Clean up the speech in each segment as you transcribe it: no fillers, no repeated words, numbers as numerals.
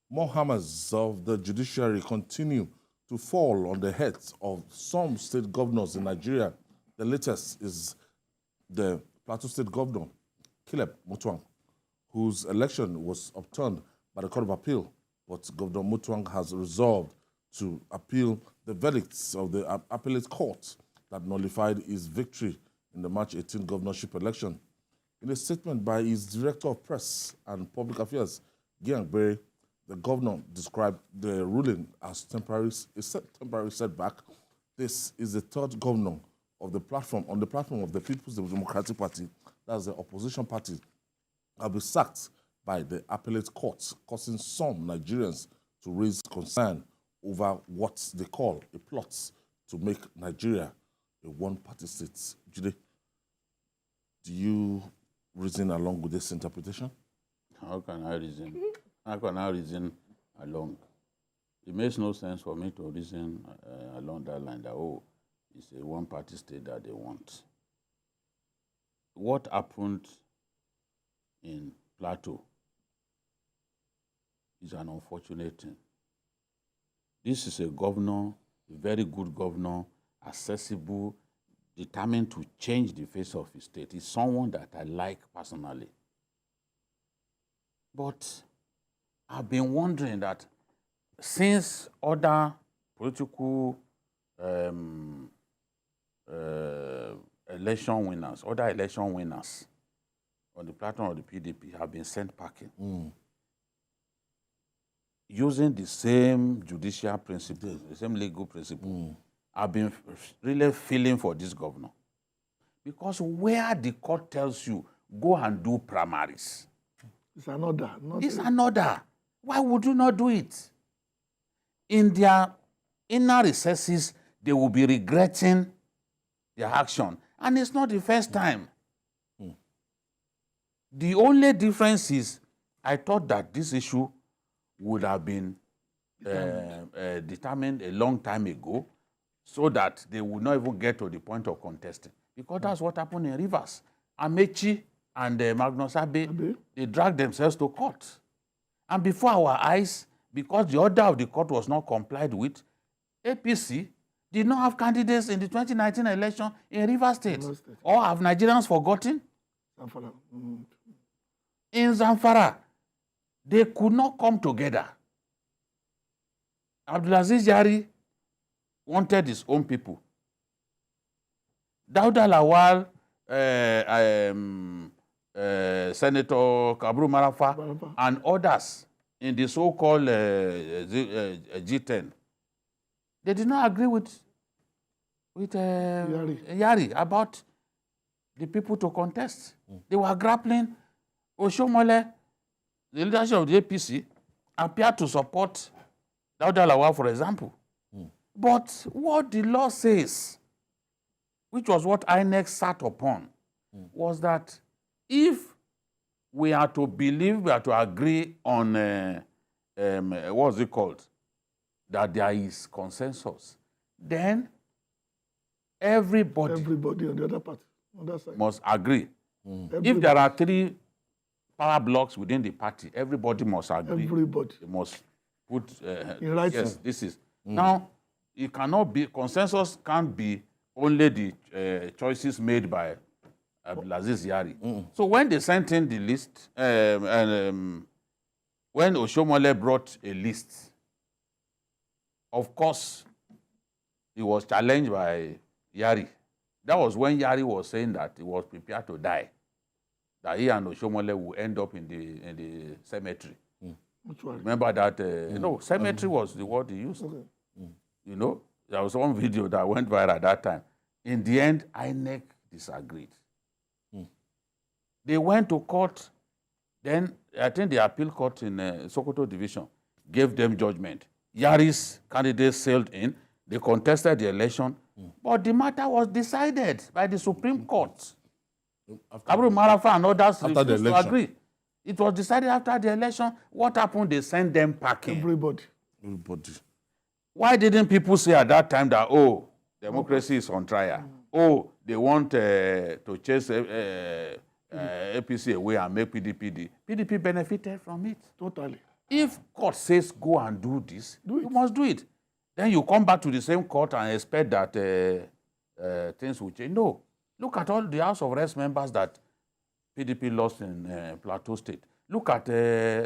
More hammers of the judiciary continue to fall on the heads of some state governors in Nigeria. The latest is the Plateau State Governor, Mutfwang, whose election was upturned by the Court of Appeal, but Governor Mutfwang has resolved to appeal the verdicts of the Appellate Court that nullified his victory in the March 18 governorship election. In a statement by his Director of Press and Public Affairs, Gyang Bere, the governor described the ruling as temporary setback. This is the third governor of the platform on the platform of the People's Democratic Party, that's the opposition party, have been sacked by the Appellate Court, causing some Nigerians to raise concern over what they call a plot to make Nigeria a one-party state. Jude, do you reason along with this interpretation? How can I reason? How can I reason along? It makes no sense for me to reason along that line that, oh, it's a one-party state that they want. What happened in Plateau is an unfortunate thing. This is a governor, a very good governor, accessible, determined to change the face of his state. He's someone that I like personally. But I've been wondering that since other political election winners on the platform of the PDP have been sent packing, using the same judicial principles, the same legal principles, I've been really feeling for this governor. Because where the court tells you, go and do primaries, it's an order. It's an order. Why would you not do it? In their inner recesses, they will be regretting their action. And it's not the first time. The only difference is, I thought that this issue would have been determined a long time ago so that they would not even get to the point of contesting. Because that's what happened in Rivers. Amechi and Magnus Abe, they dragged themselves to court. And before our eyes, because the order of the court was not complied with, APC did not have candidates in the 2019 election in Rivers State. Or have Nigerians forgotten? Zamfara. In Zamfara, they could not come together. Abdulaziz Yari wanted his own people. Dauda Lawal, Senator Kabru Marafa, and others in the so-called G10, they did not agree with Yari about the people to contest. They were grappling. Oshomole, the leadership of the APC, appeared to support Dauda Lawal, for example. But what the law says, which was what INEC sat upon, was that if we are to believe, we are to agree on, what's it called, that there is consensus, then everybody on the other part, on that side, must agree. If there are 3 power blocks within the party, everybody must agree. Everybody. They must put, in writing. yes, this is. Now, it cannot be, consensus can't be only the choices made by Abdulaziz Yari. So when they sent in the list, when Oshomole brought a list, of course, he was challenged by Yari. That was when Yari was saying that he was prepared to die, that he and Oshomole would end up in the cemetery. Remember that? No, cemetery was the word he used. Okay. You know, there was one video that went viral at that time. In the end, INEC disagreed. They went to court. Then I think the appeal court in Sokoto Division gave them judgment. Yari's candidates sailed in. They contested the election. But the matter was decided by the Supreme Court. Kabru Marafa and others refused to agree. It was decided after the election. What happened? They sent them packing. Everybody. Why didn't people say at that time that, oh, democracy is on trial? Oh, they want to chase APC away and make PDP. PDP benefited from it. Totally. If court says go and do this, Do it. you must do it. Then you come back to the same court and expect that things will change. No. Look at all the House of Reps members that PDP lost in Plateau State. Look at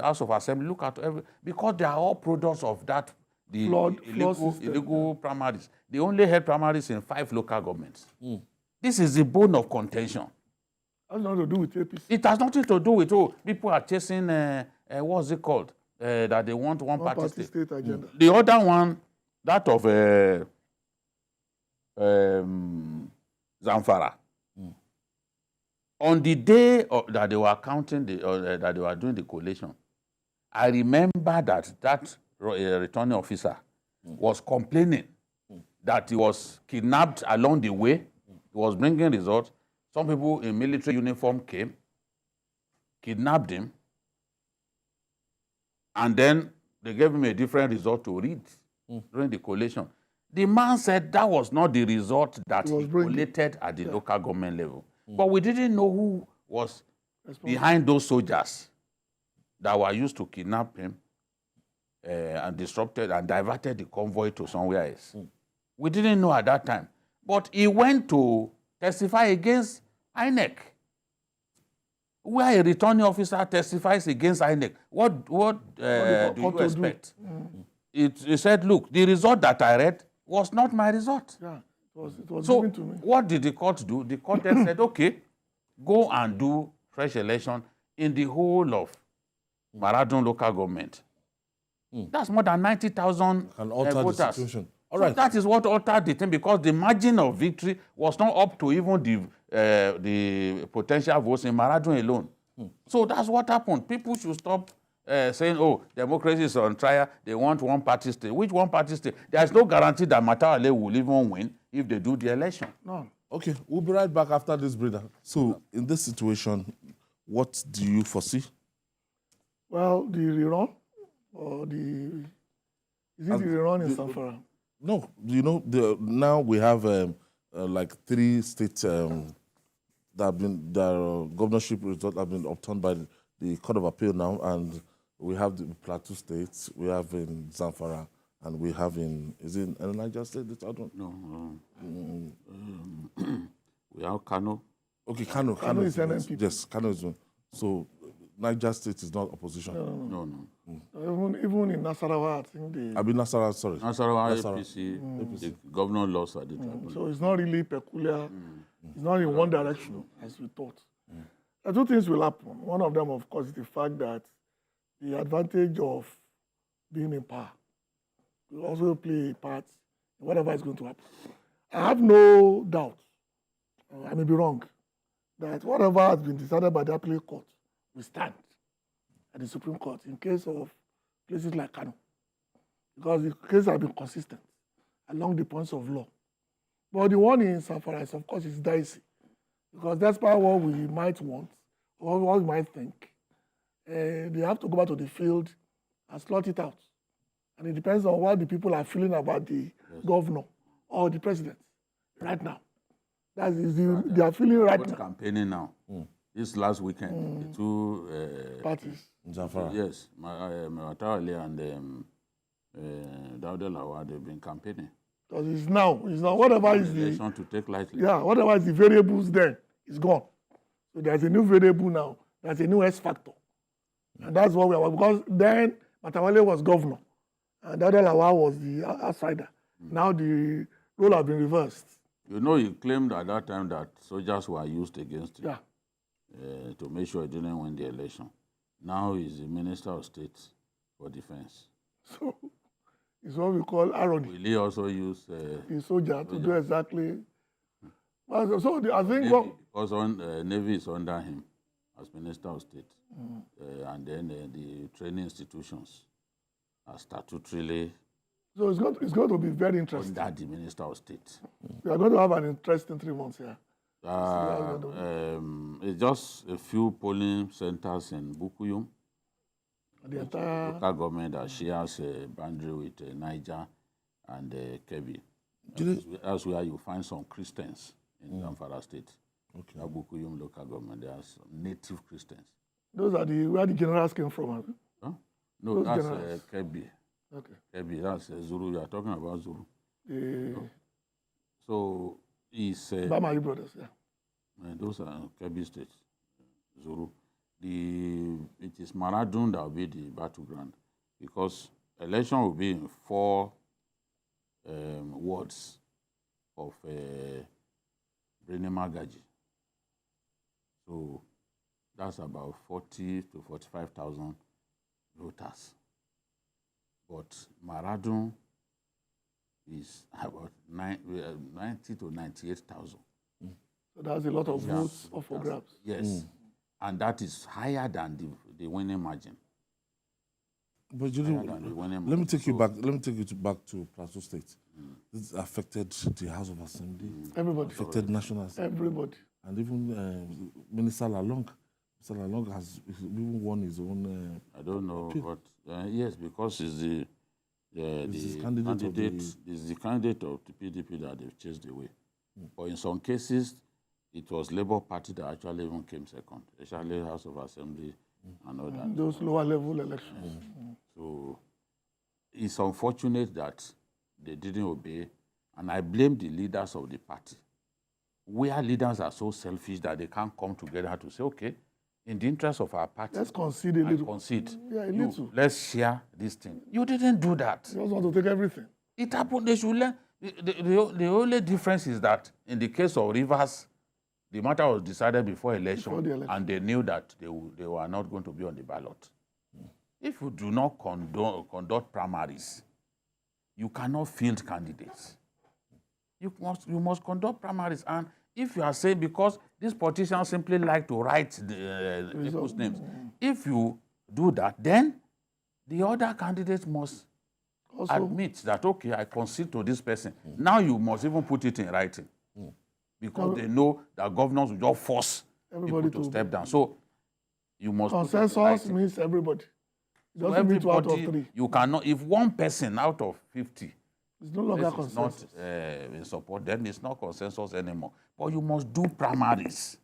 House of Assembly. Look at because they are all products of that the illegal primaries. They only had primaries in 5 local governments. This is the bone of contention. It has nothing to do with APC. It has nothing to do with people are chasing what's it called that they want one party state agenda. The other one, that of Zamfara. On the day that they were counting that they were doing the collation, I remember that returning officer was complaining that he was kidnapped along the way. He was bringing results. Some people in military uniform came, kidnapped him, and then they gave him a different result to read during the collation. The man said that was not the result that he collated at the local government level. But we didn't know who was behind those soldiers that were used to kidnap him and disrupted and diverted the convoy to somewhere else. We didn't know at that time. But he went to testify against INEC. Where a returning officer testifies against INEC, what do you expect? He said, look, the result that I read was not my result. Yeah, it was So given to me. what did the court do? The court then said, okay, go and do fresh election in the whole of Maradon local government. That's more than 90,000 Can alter the voters. situation. So that is what altered the thing, because the margin of victory was not up to even the potential votes in Maradon alone. So that's what happened. People should stop saying, oh, democracy is on trial, they want one party state. Which one party state? There is no guarantee that Matawale will even win if they do the election. No. Okay, we'll be right back after this breather. So, in this situation, what do you foresee? Well, the rerun, or is it the rerun in Zamfara? No, you know, now we have like 3 states that have been, their governorship results have been upturned by the Court of Appeal now, and we have the Plateau State, we have in Zamfara, and we have is it in Niger State? I don't know. No. We have Kano. Okay, Kano is NNPP. Yes, Kano is one. So Niger State is not opposition. No. Even in Nasarawa, I think they... I mean, Nasarawa, sorry. Nasarawa, APC, the governor lost at the tribunal. So it's not really peculiar. It's not in one direction, as we thought. 2 things will happen. One of them, of course, is the fact that the advantage of being in power will also play a part in whatever is going to happen. I have no doubt, I may be wrong, that whatever has been decided by the Appellate Court will stand at the Supreme Court in case of places like Kano, because the cases have been consistent along the points of law. But the one in Zamfara, of course, is dicey, because despite what we might want, or what we might think, they have to go back to the field and slot it out. And it depends on what the people are feeling about the governor or the president right now. That is they are feeling right now. Campaigning now. This last weekend, the 2 parties. Zamfara. Yes, Matawale and Dauda Lawal, they've been campaigning. Because it's now whatever is the election to take lightly. Yeah, whatever is the variables then is gone. So there's a new variable now. There's a new S factor. And that's what we are, because then Matawale was governor and Dauda Lawal was the outsider. Now the role has been reversed. You know, he claimed at that time that soldiers were used against him Yeah. to make sure he didn't win the election. Now he's the Minister of State for Defense. So it's what we call irony. Will he also use The soldier to do exactly. Well, so I think Navy, because Navy is under him as Minister of State. And then the training institutions are statutorily so it's going to be very interesting. under the Minister of State. We are going to have an interesting 3 months here. It's just a few polling centers in Bukuyum. The entire local government that shares a boundary with Niger and Kebbi. That's where you find some Christians in Zamfara State. Okay. Bukuyum local government, there are some native Christians. Those are where the generals came from. Huh? No, Those that's generals. Kebi. Okay. Kebi, that's Zulu. You are talking about Zulu. The So it's Bamayi brothers, yeah. those are Kebi states, Zulu. It is Maradun that will be the battleground because election will be in 4 wards of Magaji. So that's about 40 to 45,000 voters. But Maradun is about 90 to 98,000. So that's a lot of Yeah, votes up for grabs. Yes, and that is higher than the winning margin. But you know, let me take you back. Let me take you back to Plateau State. This affected the House of Assembly. Everybody. Affected National Assembly. Everybody. And even Minister Lalong. Mr. Lalong has even won his own. I don't know, but yes, because it's the candidate of the PDP that they've chased away. But in some cases, it was Labour Party that actually even came second, especially House of Assembly and all that. Those lower level elections. So it's unfortunate that they didn't obey, and I blame the leaders of the party. Where leaders are so selfish that they can't come together to say, okay, in the interest of our party, Let's concede a little. Concede. Yeah, a little. Let's share this thing. You didn't do that. You just want to take everything. It happened. They should learn. The only difference is that in the case of Rivers, the matter was decided before election, and they knew that they were not going to be on the ballot. If you do not conduct primaries, you cannot field candidates. You must conduct primaries, and if you are saying because these politicians simply like to write the people's names, if you do that, then the other candidates must also admit that, okay, I concede to this person. Now you must even put it in writing because they know that governors will just force everybody to step down. So you must consensus means everybody. It doesn't mean 2 out of 3. You cannot, if one person out of 50 it's no longer consensus. Not in support, then it's not consensus anymore. But you must do primaries.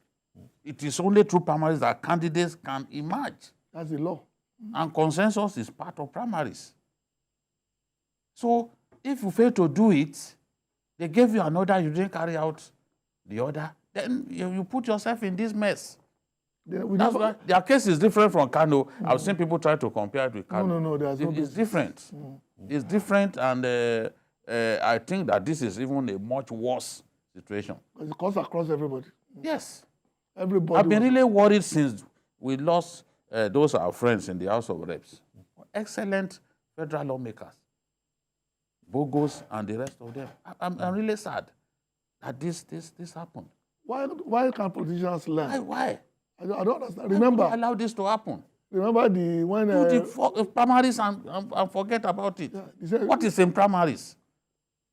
It is only through primaries that candidates can emerge. That's the law. And consensus is part of primaries. So if you fail to do it, they gave you another, you didn't carry out the order, then you put yourself in this mess. That's why their case is different from Kano. I've seen people try to compare it with Kano. No, it's different. It's different, and I think that this is even a much worse situation. It cuts across everybody. Yes. Everybody. I've been really worried since we lost those our friends in the House of Reps. Excellent federal lawmakers. Bogos and the rest of them. I'm really sad that this happened. Why can't politicians learn? Why? I don't understand. Remember, allow this to happen. Remember when do the primaries and forget about it. Yeah, what is in primaries?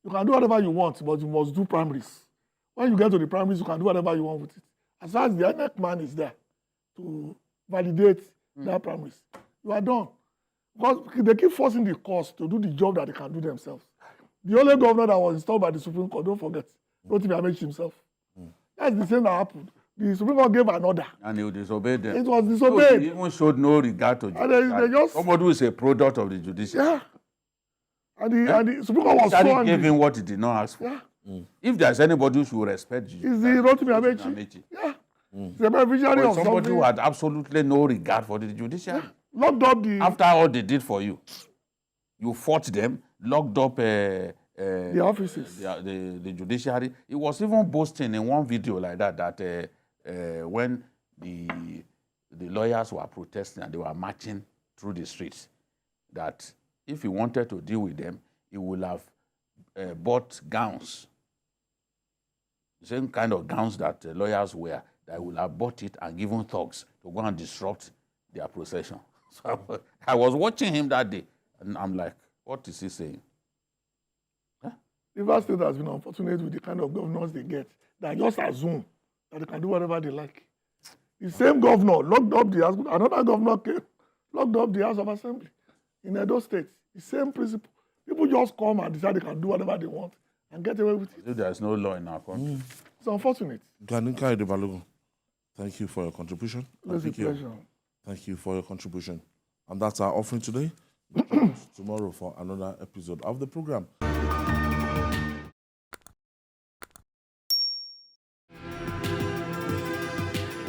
You can do whatever you want, but you must do primaries. When you get to the primaries, you can do whatever you want with it. As far as the NEC man is there to validate their primaries, you are done. Because they keep forcing the courts to do the job that they can do themselves. The only governor that was installed by the Supreme Court, don't forget, Rotimi Amechi himself. That's the same that happened. The Supreme Court gave an order. And he disobeyed them. It was disobeyed. So he even showed no regard to judiciary. Somebody who is a product of the judiciary. Yeah. And the Supreme Court was so angry. Gave him what he did not ask for. Yeah. If there's anybody who should respect judiciary, it's the Rotimi Amechi. Yeah. The beneficiary of somebody who had absolutely no regard for the judiciary. Yeah. Locked up the... After all they did for you, you fought them, locked up the offices. The judiciary. It was even boasting in one video like that when the lawyers were protesting and they were marching through the streets, that if he wanted to deal with them, he would have bought gowns, the same kind of gowns that lawyers wear, that he would have bought it and given thugs to go and disrupt their procession. So I was watching him that day, and I'm like, what is he saying? Rivers State has been unfortunate with the kind of governors they get that just assume that they can do whatever they like. The same governor locked up the House, another governor came, locked up the House of Assembly in Edo State. The same principle. People just come and decide they can do whatever they want and get away with it. There's no law in our country. It's unfortunate. Ganinka Edebalogun, thank you for your contribution. It's a pleasure. Thank you for your contribution. And that's our offering today. Join us tomorrow for another episode of the program.